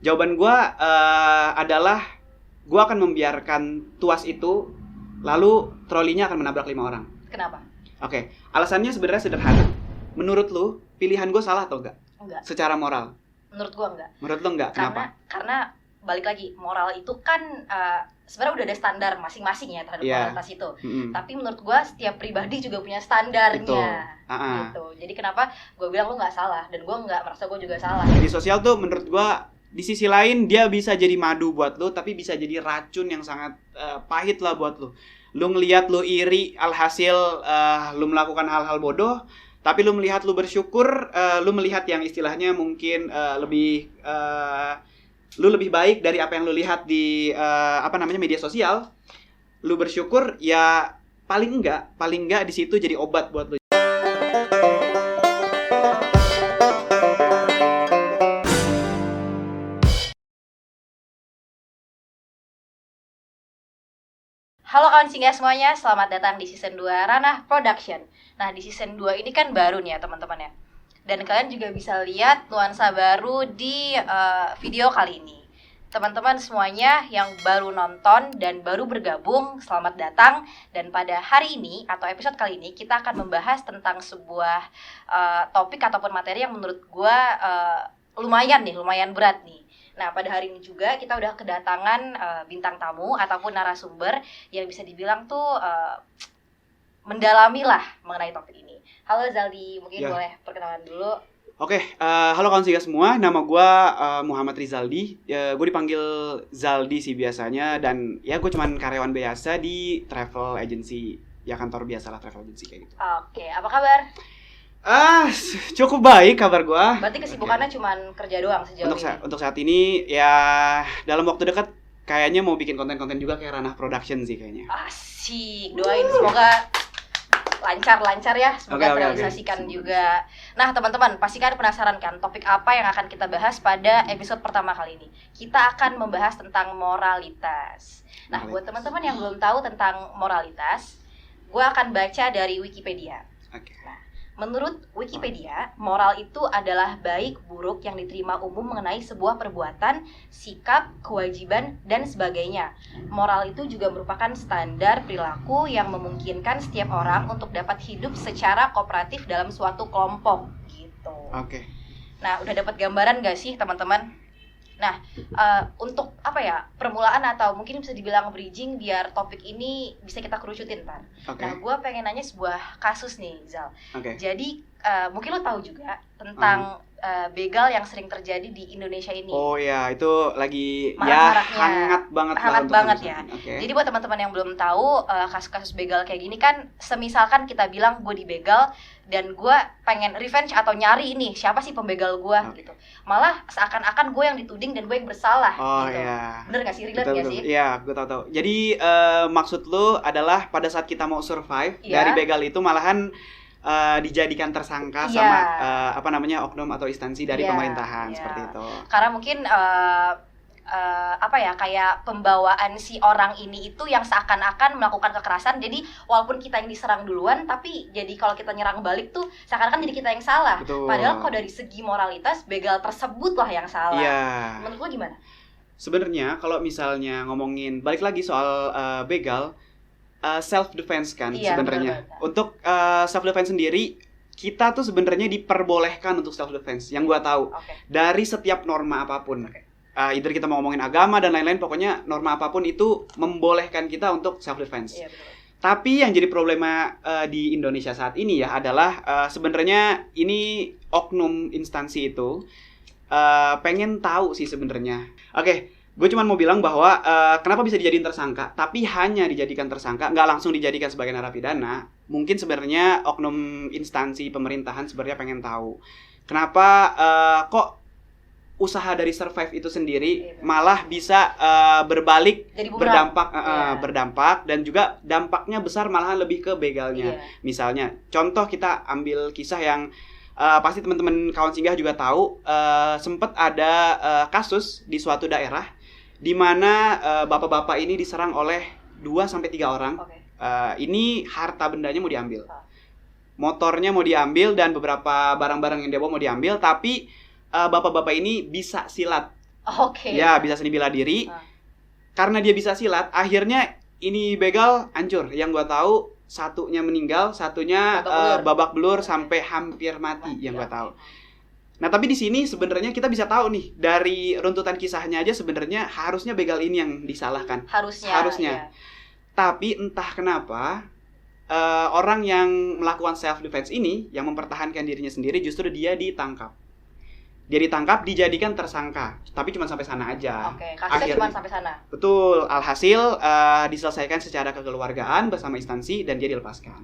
Jawaban gue adalah gue akan membiarkan tuas itu, lalu trolinya akan menabrak 5 orang. Kenapa? Oke, alasannya sebenarnya sederhana. Menurut lu, pilihan gue salah atau enggak? Enggak. Secara moral? Menurut gue enggak. Menurut lu enggak? Kenapa? Karena balik lagi, moral itu kan sebenarnya udah ada standar masing-masing ya terhadap moralitas itu. Tapi menurut gue setiap pribadi juga punya standarnya. Gitu. Jadi kenapa gue bilang lu nggak salah dan gue nggak merasa gue juga salah. Media sosial tuh menurut gue di sisi lain dia bisa jadi madu buat lu, tapi bisa jadi racun yang sangat pahit lah buat lu. Lu ngelihat lu iri, alhasil lu melakukan hal-hal bodoh. Tapi lu melihat lu bersyukur, lu melihat yang istilahnya mungkin lu lebih baik dari apa yang lu lihat di media sosial. Lu bersyukur ya paling enggak di situ jadi obat buat lu. Halo kawan singgah semuanya, selamat datang di season 2 Ranah Production. Nah, di season 2 ini kan baru nih ya teman-teman ya. Dan kalian juga bisa lihat nuansa baru di video kali ini. Teman-teman semuanya yang baru nonton dan baru bergabung, selamat datang. Dan pada hari ini atau episode kali ini kita akan membahas tentang sebuah topik ataupun materi yang menurut gue lumayan berat nih. Nah, pada hari ini juga kita udah kedatangan bintang tamu ataupun narasumber yang bisa dibilang tuh mendalami lah mengenai topik ini. Halo Zaldi, mungkin boleh perkenalan dulu. Oke, halo kawan singgah semua, nama gue Muhammad Rizaldi. Gue dipanggil Zaldi sih biasanya, dan ya gue cuman karyawan biasa di travel agency, ya kantor biasa lah travel agency kayak gitu. Oke, apa kabar? Cukup baik kabar gue. Berarti kesibukannya cuman kerja doang sejauh ini? Untuk saat ini, ya dalam waktu dekat kayaknya mau bikin konten-konten juga kayak Ranah Production sih kayaknya. Asik, doain semoga lancar ya, semoga terrealisasikan juga. Nah teman-teman, pasti kan penasaran kan topik apa yang akan kita bahas pada episode pertama kali ini. Kita akan membahas tentang moralitas. Nah, buat teman-teman yang belum tahu tentang moralitas, gue akan baca dari Wikipedia. Nah, menurut Wikipedia, moral itu adalah baik buruk yang diterima umum mengenai sebuah perbuatan, sikap, kewajiban, dan sebagainya. Moral itu juga merupakan standar perilaku yang memungkinkan setiap orang untuk dapat hidup secara kooperatif dalam suatu kelompok gitu. Oke. Nah, udah dapat gambaran gak sih teman-teman? Nah, untuk permulaan atau mungkin bisa dibilang bridging biar topik ini bisa kita kerucutin, Tan. Nah, gue pengen nanya sebuah kasus nih, Zal. Jadi, mungkin lo tahu juga tentang begal yang sering terjadi di Indonesia ini. Oh ya, itu lagi hangat banget ya. Okay. Jadi buat teman-teman yang belum tahu kasus-kasus begal kayak gini kan, semisalkan kita bilang gue dibegal dan gue pengen revenge atau nyari ini siapa sih pembegal gue gitu. Malah seakan-akan gue yang dituding dan gue yang bersalah gitu. Iya. Bener gak sih? Relate gak sih? Iya, gue tahu. Jadi maksud lu adalah pada saat kita mau survive dari begal itu malahan dijadikan tersangka sama oknum atau instansi dari pemerintahan seperti itu. Karena mungkin kayak pembawaan si orang ini itu yang seakan-akan melakukan kekerasan. Jadi walaupun kita yang diserang duluan, tapi jadi kalau kita nyerang balik tuh seakan-akan jadi kita yang salah. Betul. Padahal kalau dari segi moralitas begal tersebut lah yang salah. Iya. Menurut lo gimana? Sebenarnya kalau misalnya ngomongin balik lagi soal begal, self defense kan sebenarnya. Untuk self defense sendiri kita tuh sebenarnya diperbolehkan untuk self defense yang gua tahu dari setiap norma apapun. Either kita mau ngomongin agama dan lain-lain, pokoknya norma apapun itu membolehkan kita untuk self defense. Iya, betul. Tapi yang jadi problema di Indonesia saat ini ya adalah sebenarnya ini oknum instansi itu pengen tahu sih sebenarnya. Gue cuma mau bilang bahwa kenapa bisa dijadiin tersangka, tapi hanya dijadikan tersangka, nggak langsung dijadikan sebagai narapidana. Mungkin sebenarnya oknum instansi pemerintahan sebenarnya pengen tahu kenapa kok usaha dari survive itu sendiri malah bisa berbalik berdampak dan juga dampaknya besar malahan lebih ke begalnya. Misalnya contoh kita ambil kisah yang pasti teman-teman kawan singgah juga tahu, sempat ada kasus di suatu daerah di mana bapak-bapak ini diserang oleh 2-3 orang. Ini harta bendanya mau diambil, motornya mau diambil dan beberapa barang-barang yang dia bawa mau diambil, tapi bapak-bapak ini bisa silat Oke. Ya, bisa seni bela diri. Karena dia bisa silat, akhirnya ini begal hancur. Yang gua tahu satunya meninggal, satunya babak belur sampai hampir mati yang gua tahu. Nah, tapi di sini sebenarnya kita bisa tahu nih dari runtutan kisahnya aja sebenarnya harusnya begal ini yang disalahkan. Harusnya. Iya. Tapi entah kenapa orang yang melakukan self defense ini, yang mempertahankan dirinya sendiri, justru dia ditangkap. Dia ditangkap, dijadikan tersangka. Tapi cuma sampai sana aja. Oke, kasusnya cuma sampai sana. Betul. Alhasil diselesaikan secara kekeluargaan bersama instansi dan dia dilepaskan.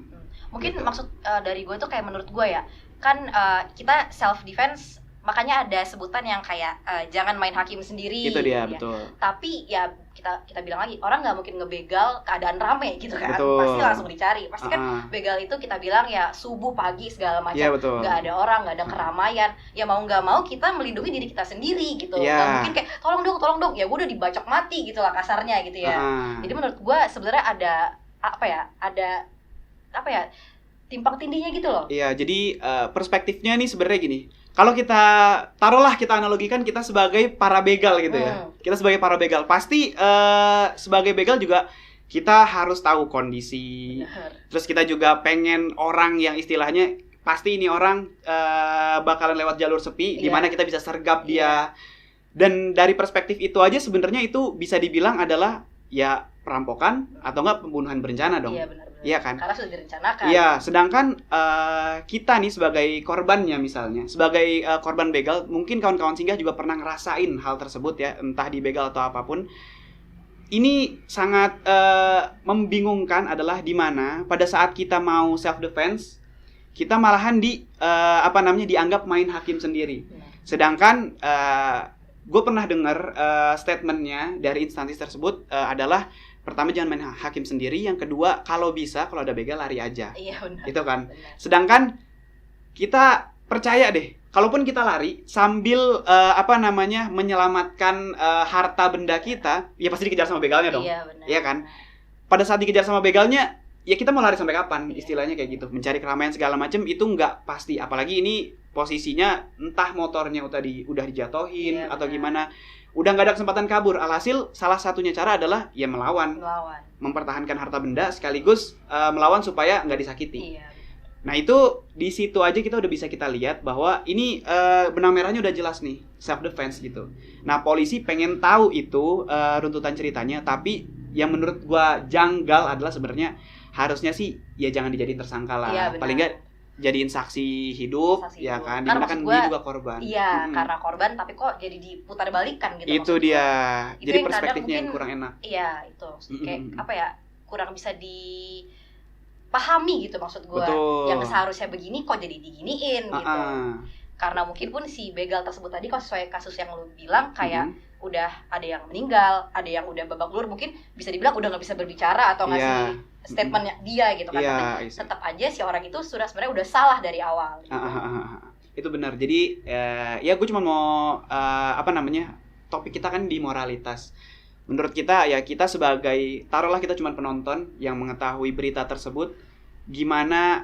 Mungkin gitu. Maksud dari gue tuh kayak menurut gue ya, kan kita self defense, makanya ada sebutan yang kayak jangan main hakim sendiri. Itu dia, ya. betul. Tapi ya kita bilang lagi, orang nggak mungkin ngebegal keadaan rame gitu kan. Betul. Pasti langsung dicari. Pasti kan begal itu kita bilang ya subuh, pagi, segala macam. Ya, nggak ada orang, nggak ada keramaian. Ya mau nggak mau kita melindungi diri kita sendiri gitu. Nggak mungkin kayak tolong dong. Ya gue udah dibacok mati gitu lah kasarnya gitu ya. Jadi menurut gue sebenarnya ada timpang tindihnya gitu loh. Iya, jadi perspektifnya nih sebenarnya gini. Kalau kita kita analogikan kita sebagai para begal gitu ya. Kita sebagai para begal, pasti sebagai begal juga kita harus tahu kondisi. Benar. Terus kita juga pengen orang yang istilahnya pasti ini orang bakalan lewat jalur sepi, di mana kita bisa sergap dia. Dan dari perspektif itu aja sebenarnya itu bisa dibilang adalah ya perampokan atau enggak pembunuhan berencana dong. Iya, benar. Iya kan? Karena sudah direncanakan. Iya, sedangkan kita nih sebagai korbannya misalnya, sebagai korban begal, mungkin kawan-kawan singgah juga pernah ngerasain hal tersebut ya, entah di begal atau apapun. Ini sangat membingungkan adalah di mana pada saat kita mau self defense, kita malahan dianggap main hakim sendiri. Sedangkan gue pernah dengar statementnya dari instansi tersebut adalah pertama jangan main hakim sendiri, yang kedua kalau ada begal lari aja. Iya, benar. Itu kan. Benar. Sedangkan kita percaya deh, kalaupun kita lari sambil menyelamatkan harta benda kita, ya pasti dikejar sama begalnya dong. Iya, benar. Iya kan? Pada saat dikejar sama begalnya, ya kita mau lari sampai kapan? Istilahnya kayak gitu. Mencari keramaian segala macam itu nggak pasti. Apalagi ini posisinya entah motornya udah dijatuhin atau gimana. Udah nggak ada kesempatan kabur. Alhasil salah satunya cara adalah ya melawan. Mempertahankan harta benda sekaligus melawan supaya nggak disakiti. Iya. Nah itu di situ aja kita udah bisa kita lihat bahwa ini benang merahnya udah jelas nih, self defense gitu. Nah polisi pengen tahu itu runtutan ceritanya, tapi yang menurut gua janggal adalah sebenarnya harusnya sih ya jangan dijadiin tersangka lah. Iya, paling nggak jadiin saksi hidup, ya kan? Karena kan dia juga korban. Iya, karena korban tapi kok jadi diputar balikan gitu. Itu dia. Itu jadi perspektifnya yang kurang enak. Iya, itu. Kayak kurang bisa dipahami gitu maksud gue. Yang seharusnya begini kok jadi diginiin gitu. Karena mungkin pun si begal tersebut tadi kalau sesuai kasus yang lu bilang kayak udah ada yang meninggal, ada yang udah babak belur, mungkin bisa dibilang udah nggak bisa berbicara atau ngasih statementnya dia gitu kan. Tapi tetap aja si orang itu sebenarnya udah salah dari awal gitu. Itu benar. Jadi ya gue cuma mau topik kita kan di moralitas. Menurut kita ya kita sebagai taruhlah kita cuma penonton yang mengetahui berita tersebut, gimana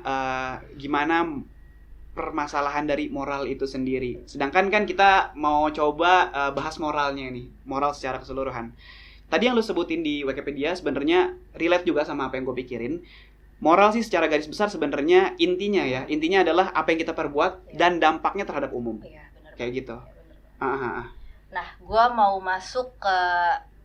permasalahan dari moral itu sendiri. Sedangkan kan kita mau coba bahas moralnya nih, moral secara keseluruhan. Tadi yang lu sebutin di Wikipedia sebenarnya relate juga sama apa yang gue pikirin. Moral sih secara garis besar sebenarnya intinya adalah apa yang kita perbuat dan dampaknya terhadap umum. Iya, benar. Kayak gitu. Ya, benar. Nah, gue mau masuk ke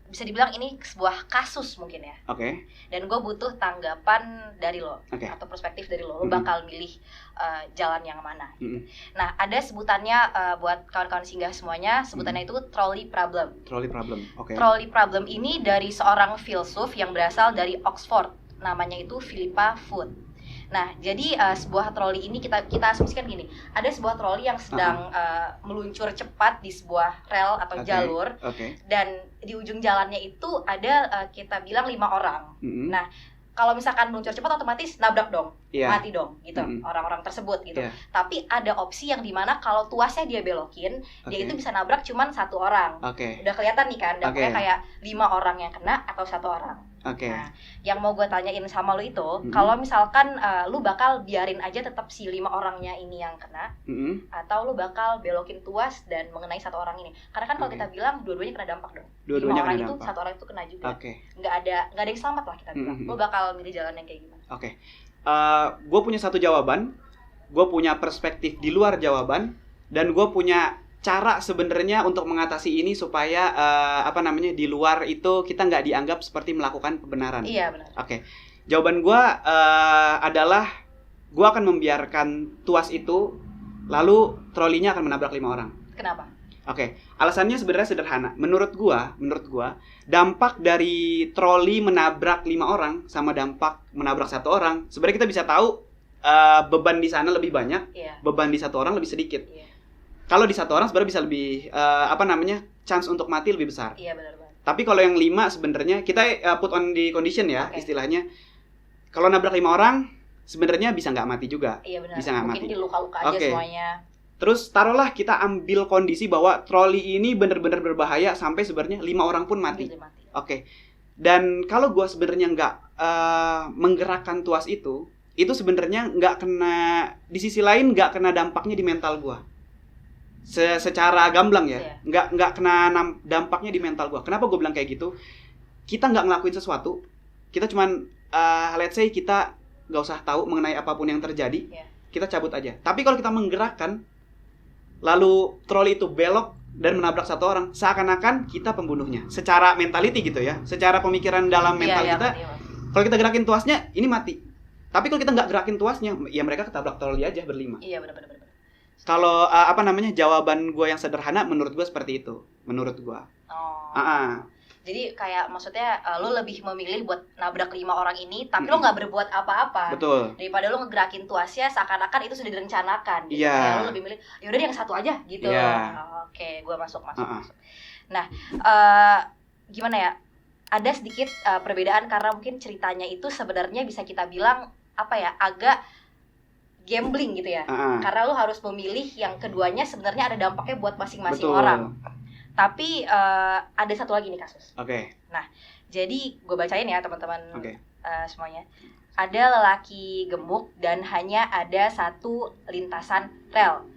bisa dibilang ini sebuah kasus mungkin ya. Oke. Dan gue butuh tanggapan dari lo atau perspektif dari lo. Lo bakal milih jalan yang mana. Gitu. Nah, ada sebutannya buat kawan-kawan singgah semuanya. Sebutannya itu trolley problem. Trolley problem. Oke. Trolley problem ini dari seorang filsuf yang berasal dari Oxford. Namanya itu Philippa Foot. Nah, jadi sebuah troli ini kita asumsikan gini, ada sebuah troli yang sedang meluncur cepat di sebuah rel atau jalur, dan di ujung jalannya itu ada kita bilang 5 orang. Nah, kalau misalkan meluncur cepat otomatis nabrak dong, mati dong, gitu orang-orang tersebut gitu. Tapi ada opsi yang dimana kalau tuasnya dia belokin, dia itu bisa nabrak cuman 1 orang. Udah kelihatan nih kan, dampaknya kayak 5 orang yang kena atau 1 orang. Oke. Nah, yang mau gue tanyain sama lu itu, kalau misalkan lu bakal biarin aja tetap si 5 orangnya ini yang kena, atau lu bakal belokin tuas dan mengenai 1 orang ini? Karena kan kalau kita bilang dua-duanya kena dampak dong. 5 orang itu, 1 orang itu kena juga. Nggak ada yang selamat lah kita bilang. Lu bakal milih jalan yang kayak gimana? Gue punya satu jawaban, gue punya perspektif di luar jawaban, dan gue punya cara sebenarnya untuk mengatasi ini supaya di luar itu kita nggak dianggap seperti melakukan kebenaran. Iya, benar. Jawaban gue adalah gue akan membiarkan tuas itu, lalu trolinya akan menabrak 5 orang. Kenapa? Alasannya sebenarnya sederhana. Menurut gua, dampak dari troli menabrak 5 orang sama dampak menabrak 1 orang, sebenarnya kita bisa tahu beban di sana lebih banyak, beban di 1 orang lebih sedikit. Kalau di 1 orang sebenarnya bisa lebih chance untuk mati lebih besar. Iya, benar banget. Tapi kalau yang 5 sebenarnya kita put on the condition ya, istilahnya. Kalau nabrak 5 orang sebenarnya bisa nggak mati juga. Iya, benar. Bisa nggak mati. Mungkin luka-luka aja semuanya. Terus taruhlah kita ambil kondisi bahwa troli ini benar-benar berbahaya sampai sebenarnya 5 orang pun mati. Dan kalau gue sebenarnya nggak menggerakkan tuas itu sebenarnya nggak kena, di sisi lain nggak kena dampaknya di mental gue. Secara gamblang ya, nggak kena dampaknya di mental gue. Kenapa gue bilang kayak gitu? Kita nggak ngelakuin sesuatu, kita cuman let's say kita nggak usah tahu mengenai apapun yang terjadi, kita cabut aja. Tapi kalau kita menggerakkan, lalu troli itu belok dan menabrak 1 orang, seakan-akan kita pembunuhnya. Secara mentality gitu ya, secara pemikiran dalam mental kita, kalau kita gerakin tuasnya, ini mati. Tapi kalau kita nggak gerakin tuasnya, ya mereka ketabrak troli aja berlima. Iya, benar. Kalau jawaban gue yang sederhana, menurut gue seperti itu. Menurut gue. Jadi kayak maksudnya lu lebih memilih buat nabrak 5 orang ini, tapi lu nggak berbuat apa-apa. Betul. Daripada lu ngegerakin tuasnya seakan-akan itu sudah direncanakan. Gitu. Lu lebih milih, yaudah yang 1 aja gitu. Gue masuk. Nah, gimana ya? Ada sedikit perbedaan karena mungkin ceritanya itu sebenarnya bisa kita bilang agak gambling gitu ya. Karena lu harus memilih yang keduanya sebenarnya ada dampaknya buat masing-masing orang. Tapi ada satu lagi nih kasus. Nah, jadi gue bacain ya teman-teman semuanya. Ada lelaki gemuk dan hanya ada 1 lintasan rel.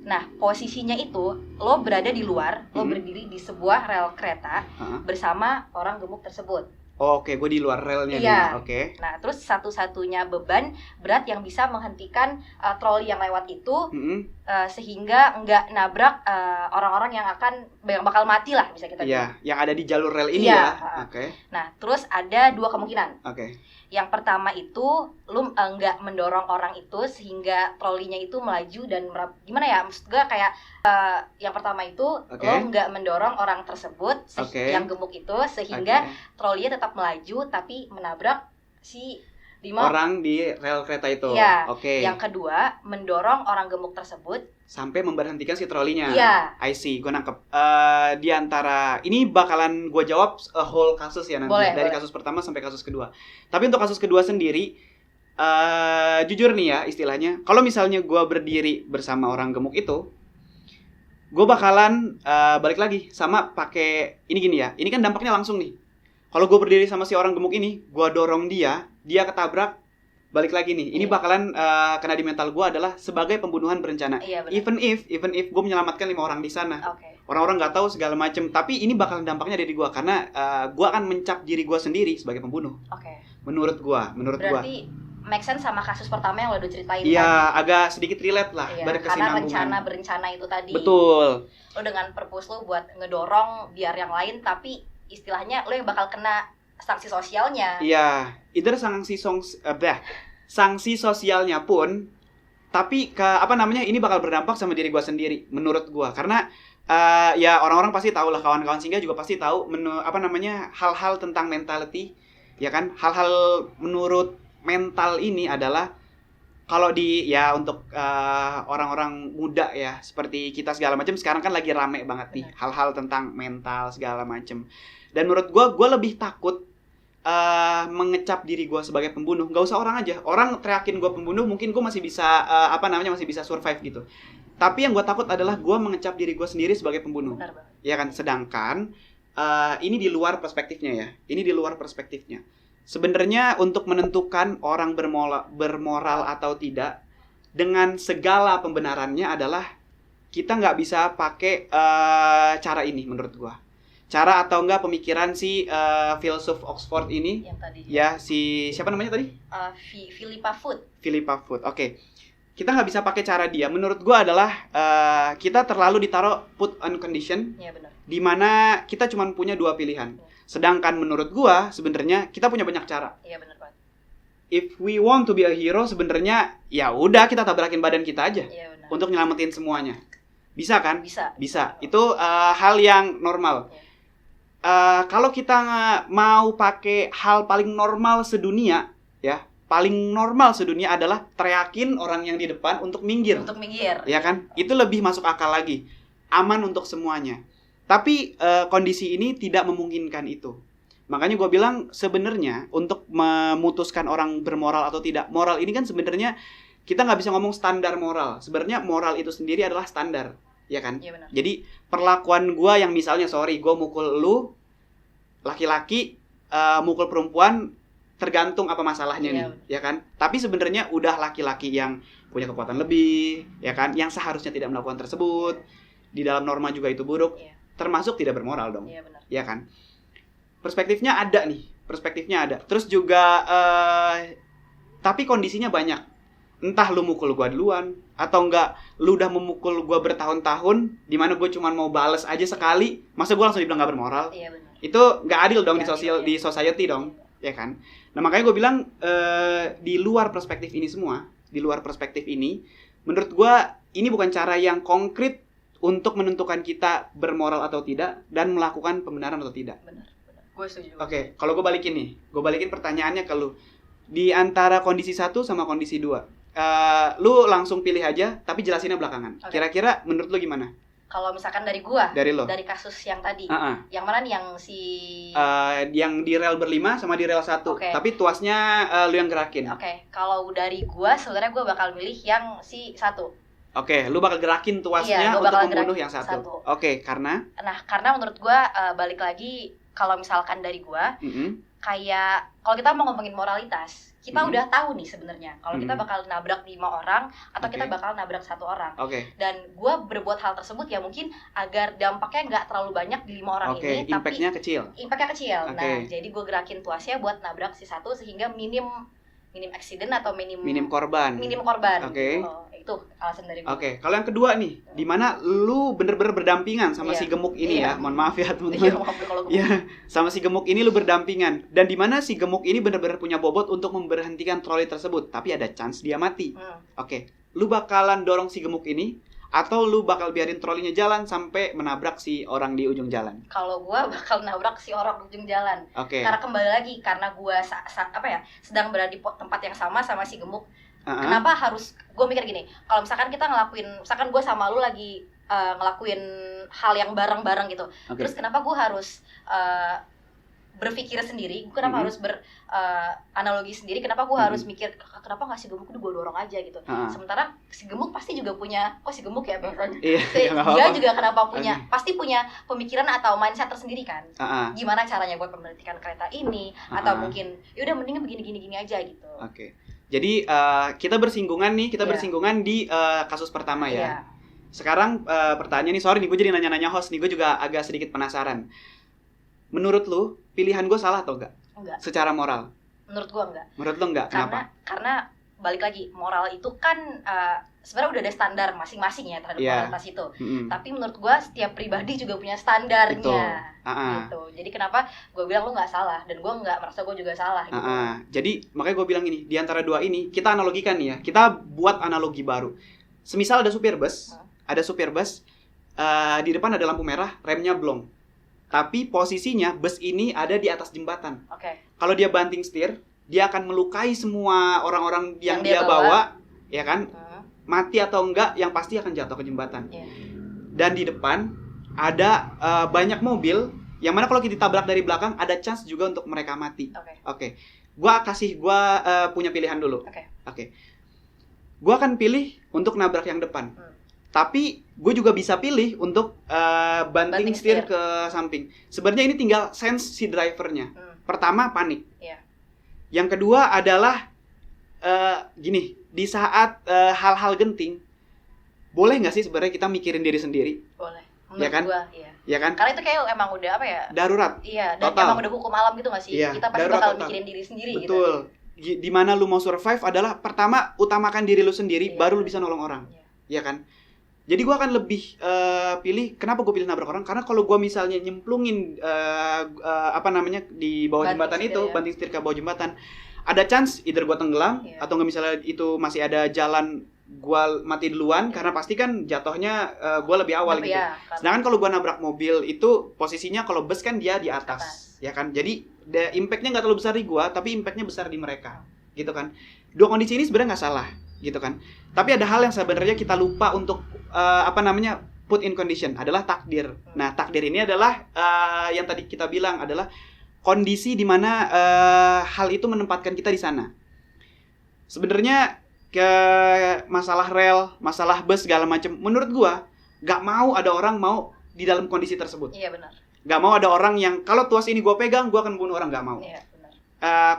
Nah, posisinya itu lo berada di luar, lo berdiri di sebuah rel kereta bersama orang gemuk tersebut. Gue di luar relnya. Nah, terus satu-satunya beban berat yang bisa menghentikan troli yang lewat itu sehingga nggak nabrak orang-orang yang bakal mati lah, bisa kita bilang. Yang ada di jalur rel ini ya. Nah, terus ada 2 kemungkinan. Yang pertama itu lu nggak mendorong orang itu sehingga trolinya itu melaju dan gimana ya, maksud gue kayak yang pertama itu lo nggak mendorong orang tersebut yang gemuk itu sehingga trolinya tetap melaju tapi menabrak si 5 orang di rel kereta itu. Yang kedua, mendorong orang gemuk tersebut sampai memberhentikan si trolinya. I see, gue nangkep. Di antara ini bakalan gue jawab whole kasus ya nanti. Dari kasus pertama sampai kasus kedua. Tapi untuk kasus kedua sendiri, jujur nih ya istilahnya, kalau misalnya gue berdiri bersama orang gemuk itu, gue bakalan balik lagi sama pakai ini gini ya. Ini kan dampaknya langsung nih. Kalau gue berdiri sama si orang gemuk ini, gue dorong dia ketabrak, balik lagi nih. Ini bakalan kena di mental gue adalah sebagai pembunuhan berencana. Even if gue menyelamatkan 5 orang di sana. Orang-orang nggak tahu segala macem. Tapi ini bakalan dampaknya dari gue karena gue akan mencap diri gue sendiri sebagai pembunuh. Menurut gue. Berarti make sense sama kasus pertama yang lo udah ceritain tadi. Agak sedikit relate lah. Karena berencana itu tadi. Betul. Lo dengan purpose lo buat ngedorong biar yang lain, tapi istilahnya lo yang bakal kena sanksi sosialnya. Either sanksi sosialnya pun, tapi ini bakal berdampak sama diri gue sendiri menurut gue. Karena orang-orang pasti tahu lah, kawan-kawan Singgah juga pasti tahu hal-hal tentang mentality, ya kan? Hal-hal menurut mental ini adalah kalau untuk orang-orang muda ya seperti kita segala macam, sekarang kan lagi rame banget nih hal-hal tentang mental segala macam. Dan menurut gue lebih takut mengecap diri gue sebagai pembunuh. Gak usah orang aja, orang teriakin gue pembunuh, mungkin gue masih bisa masih bisa survive gitu. Tapi yang gue takut adalah gue mengecap diri gue sendiri sebagai pembunuh. Ya kan, sedangkan ini di luar perspektifnya ya. Ini di luar perspektifnya. Sebenarnya untuk menentukan orang bermoral atau tidak, dengan segala pembenarannya adalah kita nggak bisa pakai cara ini menurut gua. Cara atau enggak pemikiran si filsuf Oxford ini. Yang tadi. Ya, si siapa namanya tadi? Philippa Foot. Philippa Foot. Oke. Kita nggak bisa pakai cara dia. Menurut gua adalah kita terlalu ditaruh put on condition. Iya benar. Di mana kita cuma punya 2 pilihan. Sedangkan menurut gua sebenarnya kita punya banyak cara. Iya benar Pak. If we want to be a hero sebenarnya ya udah kita tabrakin badan kita aja. Iya benar. Untuk nyelamatin semuanya. Bisa kan? Bisa. Itu hal yang normal. Kalau kita mau pakai hal paling normal sedunia, ya, paling normal sedunia adalah teriakin orang yang di depan untuk minggir. Ya kan? Itu lebih masuk akal lagi. Aman untuk semuanya. Tapi kondisi ini tidak memungkinkan itu. Makanya gue bilang sebenarnya untuk memutuskan orang bermoral atau tidak, moral ini kan sebenarnya kita nggak bisa ngomong standar moral. Sebenarnya moral itu sendiri adalah standar, ya kan? Iya benar. Jadi perlakuan gue yang misalnya gue mukul lu, laki-laki mukul perempuan, tergantung apa masalahnya nih, ya kan? Tapi sebenarnya udah laki-laki yang punya kekuatan lebih, ya kan? Yang seharusnya tidak melakukan tersebut, di dalam norma juga itu buruk. Termasuk tidak bermoral dong. Iya benar. Ya kan? Perspektifnya ada nih. Terus juga tapi kondisinya banyak. Entah lu mukul gua duluan atau enggak lu udah memukul gua bertahun-tahun di mana gua cuma mau bales aja sekali, masa gua langsung dibilang enggak bermoral? Iya benar. Itu enggak adil dong di society dong, ya kan? Nah, makanya gua bilang di luar perspektif ini, menurut gua ini bukan cara yang konkret untuk menentukan kita bermoral atau tidak dan melakukan pembenaran atau tidak. Benar. Gue setuju. Oke, kalau gue balikin pertanyaannya ke lu. Di antara kondisi 1 sama kondisi 2, lu langsung pilih aja, tapi jelasinnya belakangan. Kira-kira menurut lu gimana? Kalau misalkan dari gua, dari kasus yang tadi, yang mana nih yang di rel berlima sama di rel 1, tapi tuasnya lu yang gerakin. Kalau dari gua sebenarnya gua bakal milih yang si 1. Lu bakal gerakin tuasnya untuk membunuh yang 1. Karena? Nah, karena menurut gua balik lagi kalau misalkan dari gua, kayak kalau kita mau ngomongin moralitas, kita udah tahu nih sebenarnya kalau kita bakal nabrak 5 orang atau kita bakal nabrak 1 orang. Dan gua berbuat hal tersebut ya mungkin agar dampaknya nggak terlalu banyak di 5 orang ini, tapi impactnya kecil. Nah, jadi gua gerakin tuasnya buat nabrak si 1 sehingga minim accident atau minim korban. Itu alasan dari gue. Kalau yang kedua nih, di mana lu bener-bener berdampingan sama si gemuk ini ya. Mohon maaf ya teman-teman. Sama si gemuk ini lu berdampingan, dan di mana si gemuk ini bener-bener punya bobot untuk memberhentikan troli tersebut, tapi ada chance dia mati. Lu bakalan dorong si gemuk ini atau lu bakal biarin trolinya jalan sampai menabrak si orang di ujung jalan? Kalau gua bakal nabrak si orang di ujung jalan. Karena kembali lagi, karena gua sedang berada di tempat yang sama si gemuk. Kenapa harus, gue mikir gini, kalau misalkan kita misalkan gue sama lu lagi ngelakuin hal yang bareng-bareng gitu, terus kenapa gue harus berpikir sendiri, kenapa harus beranalogi sendiri, kenapa gue harus mikir, kenapa nggak si gemuk itu gue dorong aja gitu. Sementara si gemuk pasti juga punya, si gemuk ya biasanya, dia juga kenapa pasti punya pemikiran atau mindset tersendiri kan. Gimana caranya buat memberhentikan kereta ini, atau mungkin yaudah mendingan begini-gini aja gitu. Jadi kita bersinggungan di kasus pertama ya. Sekarang pertanyaan nih, sorry nih gue jadi nanya-nanya host nih, gue juga agak sedikit penasaran. Menurut lu pilihan gue salah atau enggak? Enggak. Secara moral? Menurut gue enggak. Menurut lu enggak? Kenapa? Karena balik lagi, moral itu kan sebenarnya udah ada standar masing-masing ya terhadap moralitas itu. Tapi menurut gue setiap pribadi juga punya standarnya. Gitu. Jadi kenapa gue bilang lu nggak salah dan gue nggak merasa gue juga salah. Gitu. Jadi makanya gue bilang ini, di antara dua ini kita analogikan nih ya. Kita buat analogi baru. Semisal ada supir bus, di depan ada lampu merah, remnya blong. Tapi posisinya bus ini ada di atas jembatan. Kalau dia banting setir, dia akan melukai semua orang-orang yang dia bawa, ya kan? Mati atau enggak, yang pasti akan jatuh ke jembatan. Dan di depan ada banyak mobil, yang mana kalau kita tabrak dari belakang ada chance juga untuk mereka mati. Gua punya pilihan dulu. Gua akan pilih untuk nabrak yang depan. Tapi gue juga bisa pilih untuk banting setir ke samping. Sebenarnya ini tinggal sense si drivernya. Pertama, panik. Iya. Yang kedua adalah gini, di saat hal-hal genting, boleh nggak sih sebenarnya kita mikirin diri sendiri? Boleh. Ya kan? Gua, iya. Ya kan? Karena itu kayak emang udah apa ya? Darurat. Iya, dan Total. emang udah hukum alam gitu nggak sih? Iya, Kita pasti darurat bakal total. mikirin diri sendiri gitu. Betul. Di mana lu mau survive adalah pertama utamakan diri lu sendiri, Iya. baru lu bisa nolong orang. Iya. Ya kan? Jadi gue akan lebih pilih, kenapa gue pilih nabrak orang? Karena kalau gue misalnya nyemplungin di bawah jembatan itu, banting setir ke bawah jembatan, ada chance either gue tenggelam, Iya. atau nggak misalnya itu masih ada jalan gue mati duluan, karena pasti kan jatuhnya gue lebih awal gitu. Ya, Sedangkan kalau gue nabrak mobil itu posisinya kalau bus kan dia di atas. Ya kan? Jadi impact-nya nggak terlalu besar di gue, tapi impact-nya besar di mereka, gitu kan? Dua kondisi ini sebenarnya nggak salah, gitu kan? Tapi ada hal yang sebenarnya kita lupa untuk put in condition, adalah takdir. Nah, takdir ini adalah yang tadi kita bilang adalah kondisi di mana hal itu menempatkan kita di sana. Sebenarnya ke masalah rel, masalah bus segala macam, menurut gua nggak mau ada orang mau di dalam kondisi tersebut. Iya benar. Nggak mau ada orang yang kalau tuas ini gua pegang, gua akan bunuh orang, nggak mau. Iya benar.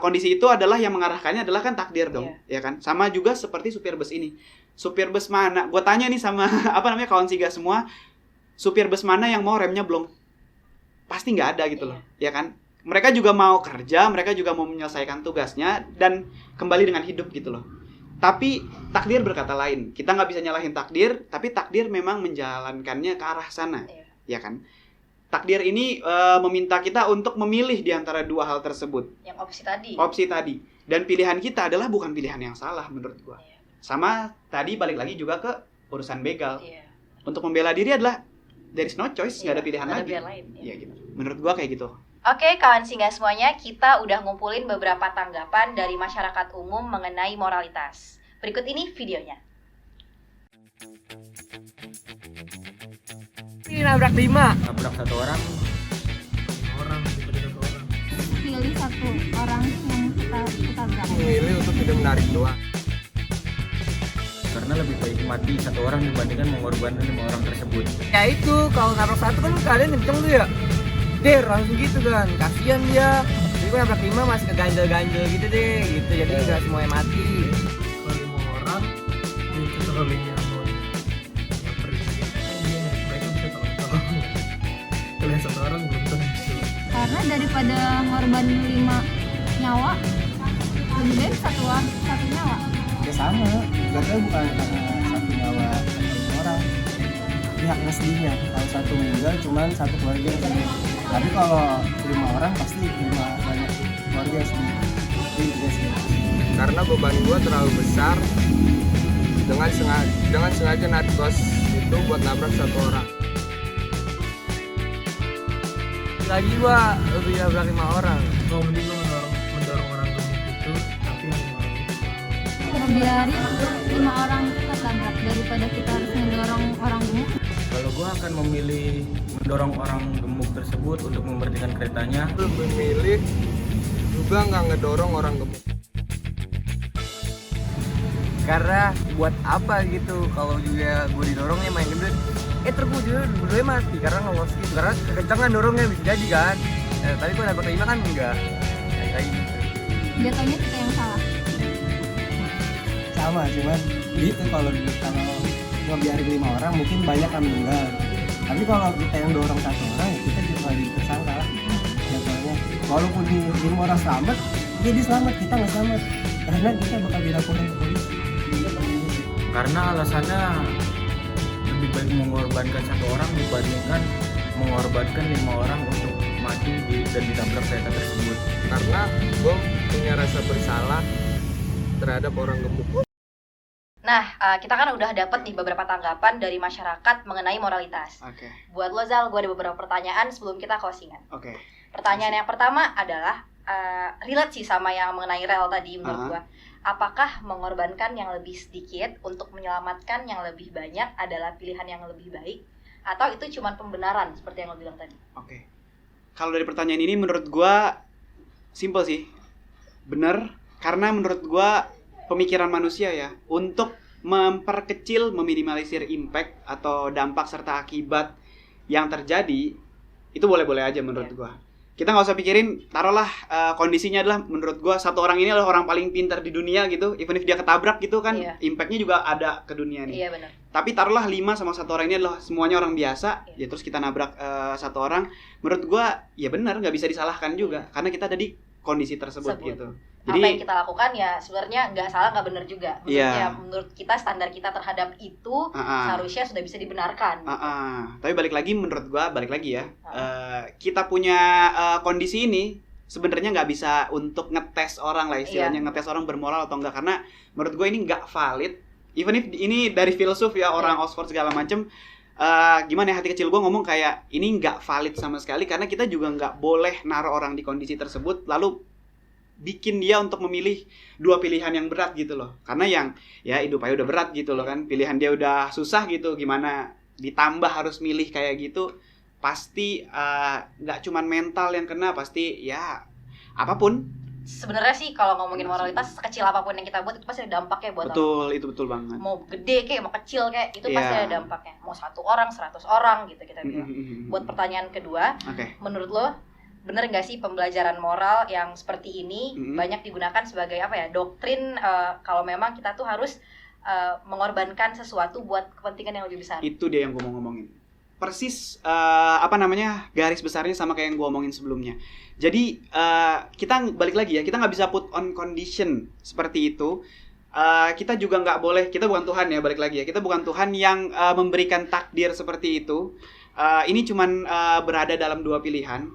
Kondisi itu adalah yang mengarahkannya adalah kan takdir dong, ya kan? Sama juga seperti supir bus ini. Supir bus mana? Gue tanya nih sama kawan Siga semua, supir bus mana yang mau remnya blong? Pasti nggak ada gitu loh, ya kan? Mereka juga mau kerja, mereka juga mau menyelesaikan tugasnya dan kembali dengan hidup gitu loh. Tapi takdir berkata lain. Kita nggak bisa nyalahin takdir, tapi takdir memang menjalankannya ke arah sana, ya kan? Takdir ini meminta kita untuk memilih di antara dua hal tersebut. Yang opsi tadi. Opsi tadi. Dan pilihan kita adalah bukan pilihan yang salah menurut gua. Sama tadi balik lagi juga ke urusan begal. Untuk membela diri adalah there is no choice, nggak ada pilihan lagi. Ya, gitu. Menurut gua kayak gitu. Oke, kawan Singa semuanya, kita udah ngumpulin beberapa tanggapan dari masyarakat umum mengenai moralitas. Berikut ini videonya. Ini nabrak 5. Nabrak satu orang. Pilih satu orang yang kita tabrak. Memilih untuk tidak menarik doang. Karena lebih baik mati satu orang dibandingkan mengorbankan 5 orang tersebut. Ya itu, kalau nabrak satu kan kalian kenceng tuh ya. Der, langsung gitu kan. Kasian dia. Jadi kalau nabrak 5 masih keganjel-ganjel gitu deh, gitu. Jadi enggak semuanya mati. Kalau 5 orang itu terlalu nyaman. Yang pergi mereka bisa tolong. Kalau yang satu orang belum tentu. Karena daripada ngorban 5 nyawa, lebih baik satu nyawa. Ya sama, karena bukan karena satu nyawa satu orang, pihak aslinya. Kalau satu meninggal cuman satu keluarga yang sedih. Tapi kalau 5 orang pasti 5 banyak keluarga yang sedih. Itu juga sih. Karena beban gua terlalu besar dengan sengaja natos itu buat nabrak satu orang. Lagi gua lebih nabrak 5 orang. Kalau mending lo mendorong orang gemuk itu, tapi yang 5 orang itu. Biarin 5 orang ketabrak daripada kita harus ngedorong orang gemuk. Kalau gua akan memilih mendorong orang gemuk tersebut untuk memberhentikan keretanya. Lebih milih juga nggak ngedorong orang gemuk. Karena buat apa gitu kalau juga gue didorongnya main gendut, terus gue berdua mati karena ngelos gitu, karena kekencangan dorongnya bisa jadi kan. Tapi gue nabrak 5 kan enggak kayak gitu. Jatuhnya kita yang salah. Sama, cuman gitu kalau ngebiarin 5 orang mungkin banyak yang meninggal. Tapi kalau kita yang dorong satu orang ya kita juga jadi tersangka. Jatuhnya walaupun 5 orang selamat, jadi selamat, kita nggak selamat karena kita bakal dilaporin ke polisi. Karena alasannya lebih baik mengorbankan satu orang dibandingkan mengorbankan 5 orang untuk mati dan ditabrak kereta tersebut. Karena gue punya rasa bersalah terhadap orang gemuk. Nah, kita kan udah dapet nih beberapa tanggapan dari masyarakat mengenai moralitas. Oke. Buat lo Zal, gue ada beberapa pertanyaan sebelum kita closingan. Oke. Pertanyaan yang pertama adalah relate sih sama yang mengenai rel tadi menurut gue. Apakah mengorbankan yang lebih sedikit untuk menyelamatkan yang lebih banyak adalah pilihan yang lebih baik? Atau itu cuma pembenaran seperti yang lo bilang tadi? Oke. Kalau dari pertanyaan ini menurut gua simple sih. Bener, karena menurut gua pemikiran manusia ya untuk memperkecil, meminimalisir impact atau dampak serta akibat yang terjadi, itu boleh-boleh aja menurut gua. Kita nggak usah pikirin, taruhlah kondisinya adalah menurut gua satu orang ini adalah orang paling pintar di dunia gitu, even if dia ketabrak gitu kan, impactnya juga ada ke dunia nih. Iya benar. Tapi taruhlah 5 sama satu orang ini adalah semuanya orang biasa, ya terus kita nabrak satu orang, menurut gua ya benar, nggak bisa disalahkan juga, karena kita ada di kondisi tersebut gitu. Jadi apa yang kita lakukan ya sebenarnya nggak salah, nggak benar juga. Menurut kita, standar kita terhadap itu seharusnya sudah bisa dibenarkan. Tapi balik lagi ya, kita punya kondisi ini sebenarnya nggak bisa untuk ngetes orang lah istilahnya, ngetes orang bermoral atau enggak, karena menurut gue ini nggak valid. Even if ini dari filsuf ya, orang Oxford segala macem, gimana ya, hati kecil gue ngomong kayak ini nggak valid sama sekali, karena kita juga nggak boleh naruh orang di kondisi tersebut lalu bikin dia untuk memilih dua pilihan yang berat gitu loh. Karena yang ya hidup aja udah berat gitu loh kan, pilihan dia udah susah gitu, gimana ditambah harus milih kayak gitu, pasti nggak cuman mental yang kena, pasti ya apapun. Sebenarnya sih kalau ngomongin moralitas, sekecil apapun yang kita buat itu pasti ada dampaknya buat betul, orang. itu betul banget. Mau gede kayak mau kecil kayak itu pasti ada dampaknya. Mau 1 orang, 100 orang gitu kita bilang. Buat pertanyaan kedua, menurut lo bener nggak sih pembelajaran moral yang seperti ini banyak digunakan sebagai apa ya, doktrin kalau memang kita tuh harus mengorbankan sesuatu buat kepentingan yang lebih besar? Itu dia yang gue mau ngomongin. Persis garis besarnya sama kayak yang gue omongin sebelumnya. Jadi kita balik lagi ya, kita nggak bisa put on condition seperti itu. Kita juga nggak boleh, kita bukan Tuhan ya, balik lagi ya, kita bukan Tuhan yang memberikan takdir seperti itu. Ini cuman berada dalam dua pilihan.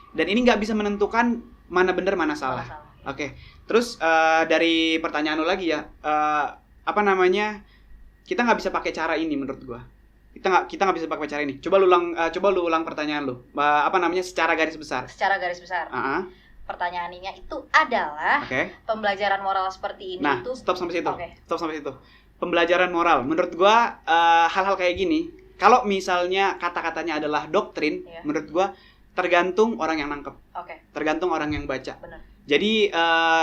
Dan ini nggak bisa menentukan mana benar mana salah. Oke. Terus dari pertanyaan lo lagi ya, kita nggak bisa pakai cara ini menurut gua. Kita nggak bisa pakai cara ini. Coba lu ulang pertanyaan lu. Secara garis besar. Secara garis besar. Pertanyaannya itu adalah pembelajaran moral seperti ini itu. Stop sampai situ. Pembelajaran moral. Menurut gua hal-hal kayak gini, kalau misalnya kata-katanya adalah doktrin, menurut gua tergantung orang yang nangkep, tergantung orang yang baca. Bener. Jadi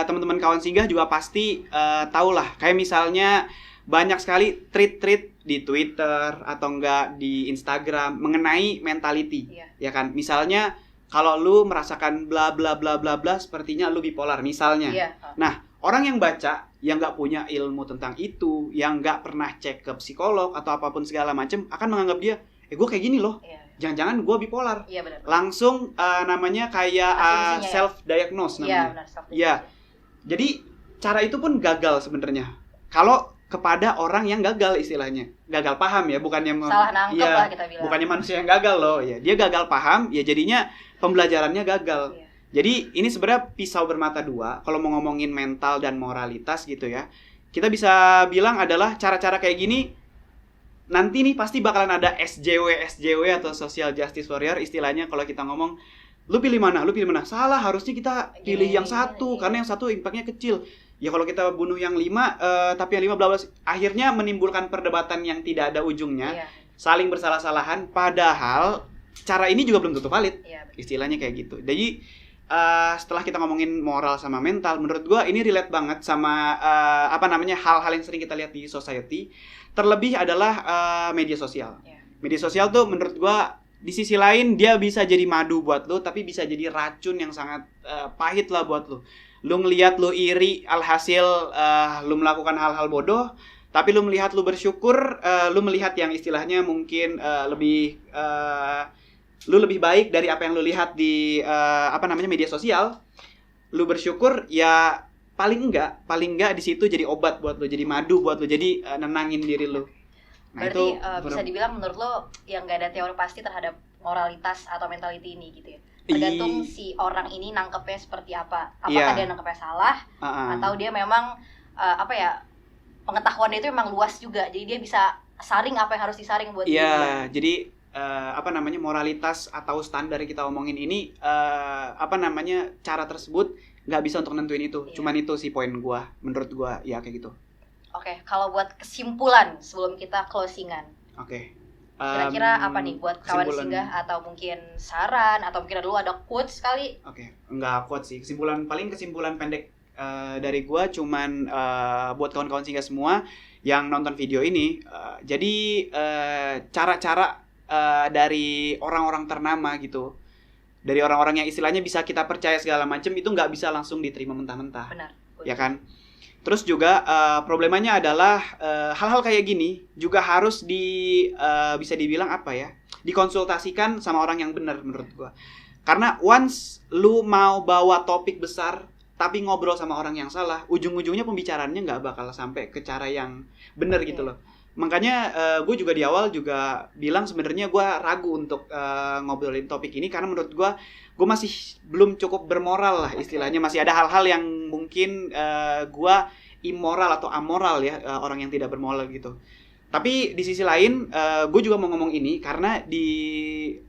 teman-teman kawan singgah juga pasti tahu lah, kayak misalnya banyak sekali tweet di Twitter atau enggak di Instagram mengenai mentality, ya kan? Misalnya kalau lu merasakan bla bla bla bla bla, sepertinya lu bipolar misalnya. Nah, orang yang baca, yang nggak punya ilmu tentang itu, yang nggak pernah cek ke psikolog atau apapun segala macam, akan menganggap dia, gue kayak gini loh. Jangan-jangan gue bipolar. Benar. Langsung namanya kayak self-diagnose namanya. Iya. Jadi cara itu pun gagal sebenarnya. Kalau kepada orang yang gagal istilahnya. Gagal paham ya, bukannya salah nangkep lah kita bilang. Bukannya manusia yang gagal loh. Ya, dia gagal paham, ya jadinya pembelajarannya gagal. Jadi ini sebenarnya pisau bermata dua kalau mau ngomongin mental dan moralitas gitu ya. Kita bisa bilang adalah cara-cara kayak gini nanti nih pasti bakalan ada SJW atau social justice warrior istilahnya. Kalau kita ngomong lu pilih mana, salah, harusnya kita pilih yang satu karena yang satu impactnya kecil. Ya kalau kita bunuh yang 5 tapi yang 5 bla bla, akhirnya menimbulkan perdebatan yang tidak ada ujungnya, saling bersalah-salahan, padahal cara ini juga belum tentu valid. Istilahnya kayak gitu. Jadi setelah kita ngomongin moral sama mental, menurut gua ini relate banget sama hal-hal yang sering kita lihat di society. Terlebih adalah media sosial. Media sosial tuh menurut gua di sisi lain dia bisa jadi madu buat lo, tapi bisa jadi racun yang sangat pahit lah buat lo. Lu ngelihat lu iri, alhasil lu melakukan hal-hal bodoh, tapi lu melihat lu bersyukur, lu melihat yang istilahnya mungkin lu lebih baik dari apa yang lu lihat di media sosial. Lu bersyukur ya, paling enggak di situ jadi obat buat lu, jadi madu buat lu, jadi nenangin diri lu. Nah, berarti itu bisa dibilang menurut lo yang nggak ada teori pasti terhadap moralitas atau mentality ini gitu ya. Tergantung si orang ini nangkepnya seperti apa. Apakah dia nangkepnya salah atau dia memang pengetahuannya itu memang luas juga. Jadi dia bisa saring apa yang harus disaring buat dia. Jadi moralitas atau standar yang kita omongin ini cara tersebut nggak bisa untuk nentuin itu. Cuman itu sih poin gua, menurut gua ya kayak gitu. Oke, kalau buat kesimpulan sebelum kita closingan. Kira-kira apa nih buat kawan singgah, atau mungkin saran, atau mungkin dulu ada quotes sekali? Enggak quotes sih. Kesimpulan pendek dari gua cuman buat kawan-kawan Singgah semua yang nonton video ini. Jadi cara-cara dari orang-orang ternama gitu, dari orang-orang yang istilahnya bisa kita percaya segala macam, itu nggak bisa langsung diterima mentah-mentah. Benar. Ya kan? Terus juga problemanya adalah hal-hal kayak gini juga harus bisa dibilang apa ya, dikonsultasikan sama orang yang benar menurut gua. Karena once lu mau bawa topik besar tapi ngobrol sama orang yang salah, ujung-ujungnya pembicaraannya nggak bakal sampai ke cara yang benar gitu loh. Makanya gue juga di awal juga bilang sebenarnya gue ragu untuk ngobrolin topik ini karena menurut gue masih belum cukup bermoral lah istilahnya. Masih ada hal-hal yang mungkin gue immoral atau amoral ya, orang yang tidak bermoral gitu. Tapi di sisi lain gue juga mau ngomong ini karena di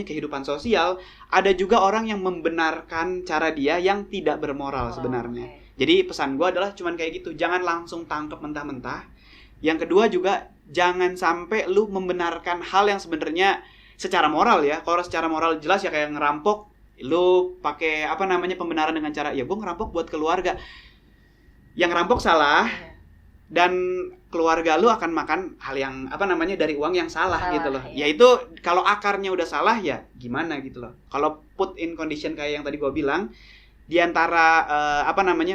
kehidupan sosial ada juga orang yang membenarkan cara dia yang tidak bermoral sebenarnya. Jadi pesan gue adalah cuman kayak gitu, jangan langsung tangkap mentah-mentah. Yang kedua juga jangan sampai lu membenarkan hal yang sebenarnya secara moral ya. Kalau secara moral jelas ya kayak ngerampok, lu pakai pembenaran dengan cara ya gue ngerampok buat keluarga. Yang ngerampok salah dan keluarga lu akan makan hal yang dari uang yang salah gitu loh. Ya itu kalau akarnya udah salah ya gimana gitu loh. Kalau put in condition kayak yang tadi gue bilang, di antara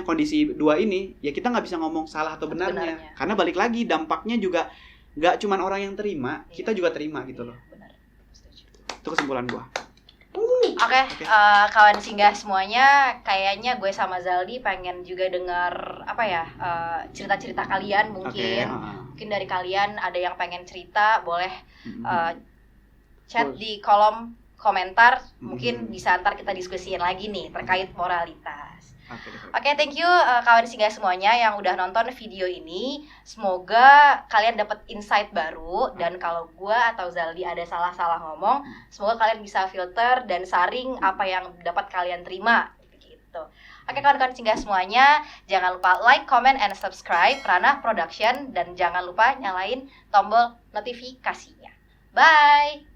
kondisi dua ini ya kita nggak bisa ngomong salah atau benarnya. Karena balik lagi dampaknya juga nggak cuma orang yang terima, kita juga terima gitu loh. Benar. Setuju. Itu kesimpulan gua. Oke. Kawan Singgah semuanya, kayaknya gue sama Zaldi pengen juga dengar cerita-cerita kalian mungkin. Mungkin dari kalian ada yang pengen cerita, boleh chat di kolom komentar, mungkin bisa ntar kita diskusiin lagi nih terkait moralitas. Oke, thank you kawan Singgah semuanya yang udah nonton video ini. Semoga kalian dapat insight baru, dan kalau gua atau Zaldi ada salah-salah ngomong, semoga kalian bisa filter dan saring apa yang dapat kalian terima gitu. Oke kawan-kawan Singgah semuanya, jangan lupa like, comment, and subscribe Ranah Production, dan jangan lupa nyalain tombol notifikasinya. Bye.